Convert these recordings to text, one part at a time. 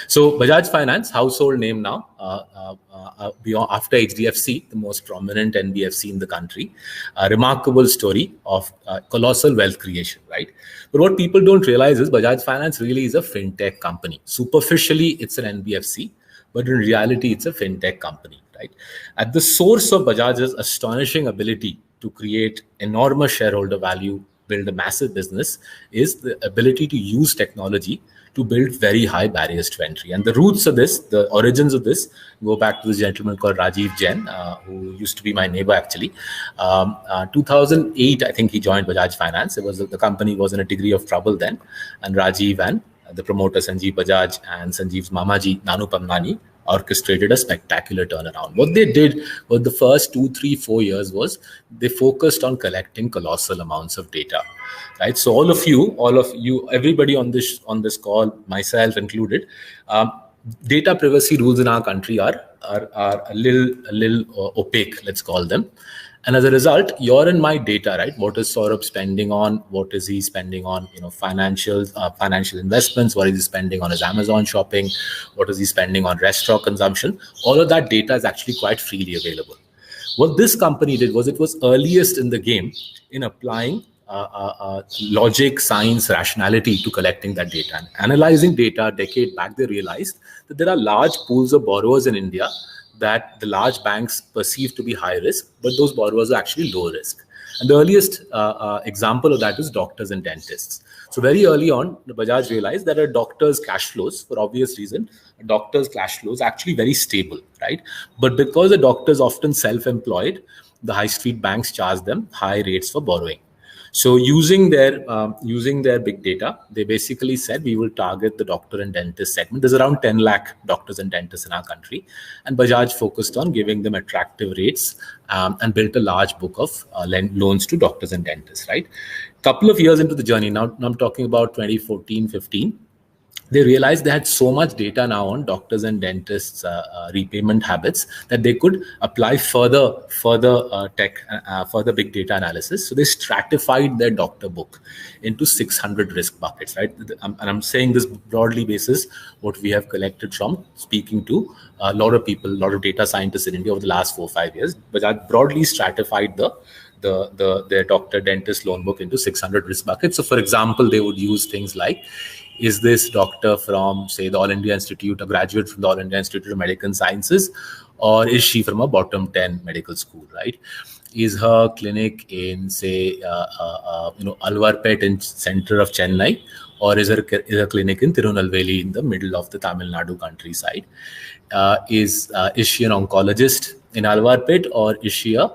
So Bajaj Finance, household name now, after HDFC, the most prominent NBFC in the country. A remarkable story of colossal wealth creation, right? But what people don't realize is Bajaj Finance really is a FinTech company. Superficially, it's an NBFC, but in reality, it's a FinTech company, right? At the source of Bajaj's astonishing ability to create enormous shareholder value, build a massive business, is the ability to use technology to build very high barriers to entry. And the roots of this, the origins of this, go back to this gentleman called Rajiv Jain, who used to be my neighbor actually. 2008, I think he joined Bajaj Finance. The company was in a degree of trouble then, and Rajiv and the promoter Sanjeev Bajaj and Sanjeev's Mamaji, Nanu Pamnani, orchestrated a spectacular turnaround. What they did for the first 2, 3, 4 years was they focused on collecting colossal amounts of data, right? So all of you, everybody on this call, myself included, data privacy rules in our country are a little opaque, let's call them. And as a result, your and my data, right? What is Saurabh spending on? What is he spending on? Financial investments. What is he spending on his Amazon shopping? What is he spending on restaurant consumption? All of that data is actually quite freely available. What this company did was it was earliest in the game in applying logic, science, rationality to collecting that data. And analyzing data a decade back, they realized that there are large pools of borrowers in India that the large banks perceive to be high risk, but those borrowers are actually low risk. And the earliest example of that is doctors and dentists. So very early on, the Bajaj realized that a doctor's cash flows, for obvious reason, a doctor's cash flows are actually very stable, right? But because the doctors often self-employed, the high street banks charge them high rates for borrowing. So using their big data, they basically said we will target the doctor and dentist segment. There's around 10 lakh doctors and dentists in our country. And Bajaj focused on giving them attractive rates and built a large book of loans to doctors and dentists, right? Couple of years into the journey, now I'm talking about 2014, 15, they realized they had so much data now on doctors and dentists' repayment habits that they could apply further big data analysis. So they stratified their doctor book into 600 risk buckets, right? And I'm saying this broadly basis what we have collected from speaking to a lot of people, a lot of data scientists in India over the last 4 or 5 years. But I broadly stratified their doctor dentist loan book into 600 risk buckets. So for example, they would use things like, is this doctor from, say, the All India Institute, a graduate from the All India Institute of Medical Sciences, or is she from a bottom 10 medical school, right? Is her clinic in, say, Alvarpet in center of Chennai, or is her clinic in Tirunelveli in the middle of the Tamil Nadu countryside? Is she an oncologist in Alvarpet, or is she a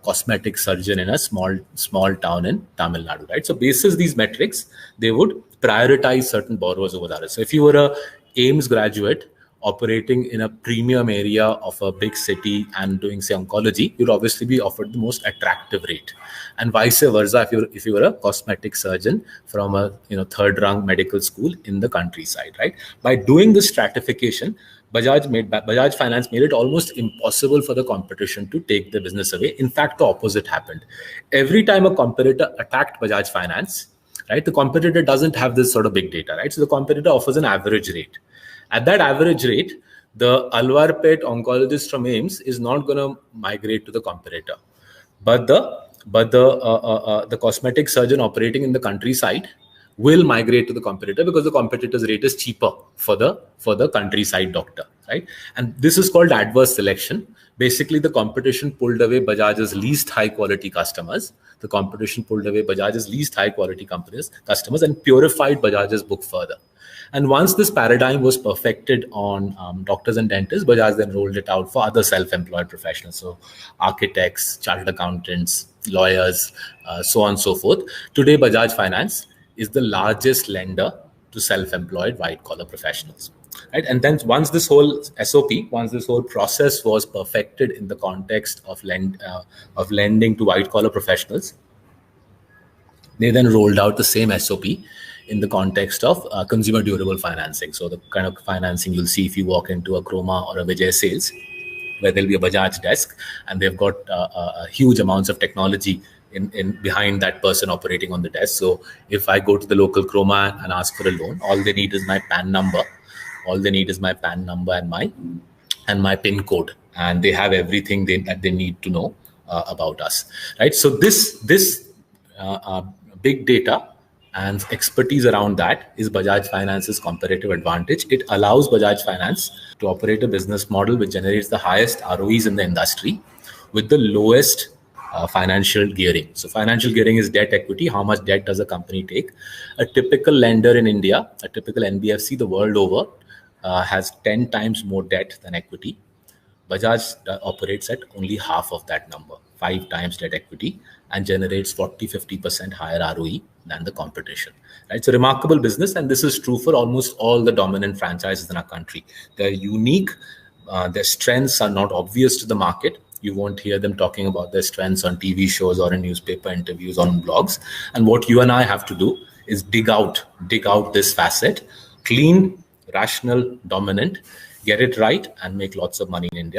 cosmetic surgeon in a small town in Tamil Nadu, right? So basis these metrics, they would prioritize certain borrowers over others. So if you were a AIMS graduate operating in a premium area of a big city and doing, say, oncology, you'd obviously be offered the most attractive rate. And vice versa, if you were a cosmetic surgeon from a third-rung medical school in the countryside, right? By doing this stratification, Bajaj Finance made it almost impossible for the competition to take the business away. In fact, the opposite happened. Every time a competitor attacked Bajaj Finance, right, the competitor doesn't have this sort of big data, right? So the competitor offers an average rate. At that average rate, the Alvarpet oncologist from AIMS is not going to migrate to the competitor, but the cosmetic surgeon operating in the countryside will migrate to the competitor because the competitor's rate is cheaper for the countryside doctor, right? And this is called adverse selection. Basically, the competition pulled away Bajaj's least high quality customers. The competition pulled away Bajaj's least high quality customers and purified Bajaj's book further. And once this paradigm was perfected on doctors and dentists, Bajaj then rolled it out for other self-employed professionals. So architects, chartered accountants, lawyers, so on and so forth. Today, Bajaj Finance is the largest lender to self-employed white-collar professionals. Right? And then once this whole SOP, once this whole process was perfected in the context of lending to white-collar professionals, they then rolled out the same SOP in the context of consumer durable financing. So the kind of financing you'll see if you walk into a Croma or a Vijay Sales, where there'll be a Bajaj desk, and they've got huge amounts of technology in behind that person operating on the desk. So if I go to the local Croma and ask for a loan, all they need is my PAN number All they need is my PAN number and my PIN code, and they have everything that they need to know about us, right? So this big data and expertise around that is Bajaj Finance's comparative advantage. It allows Bajaj Finance to operate a business model which generates the highest ROEs in the industry with the lowest financial gearing. So financial gearing is debt equity. How much debt does a company take? A typical lender in India, a typical NBFC the world over, has 10 times more debt than equity. Bajaj operates at only half of that number, 5 times debt equity, and generates 40-50% higher ROE than the competition. Right? It's a remarkable business, and this is true for almost all the dominant franchises in our country. They're unique. Their strengths are not obvious to the market. You won't hear them talking about their strengths on TV shows or in newspaper interviews or on blogs. And what you and I have to do is dig out this facet, clean, rational, dominant, get it right, and make lots of money in India.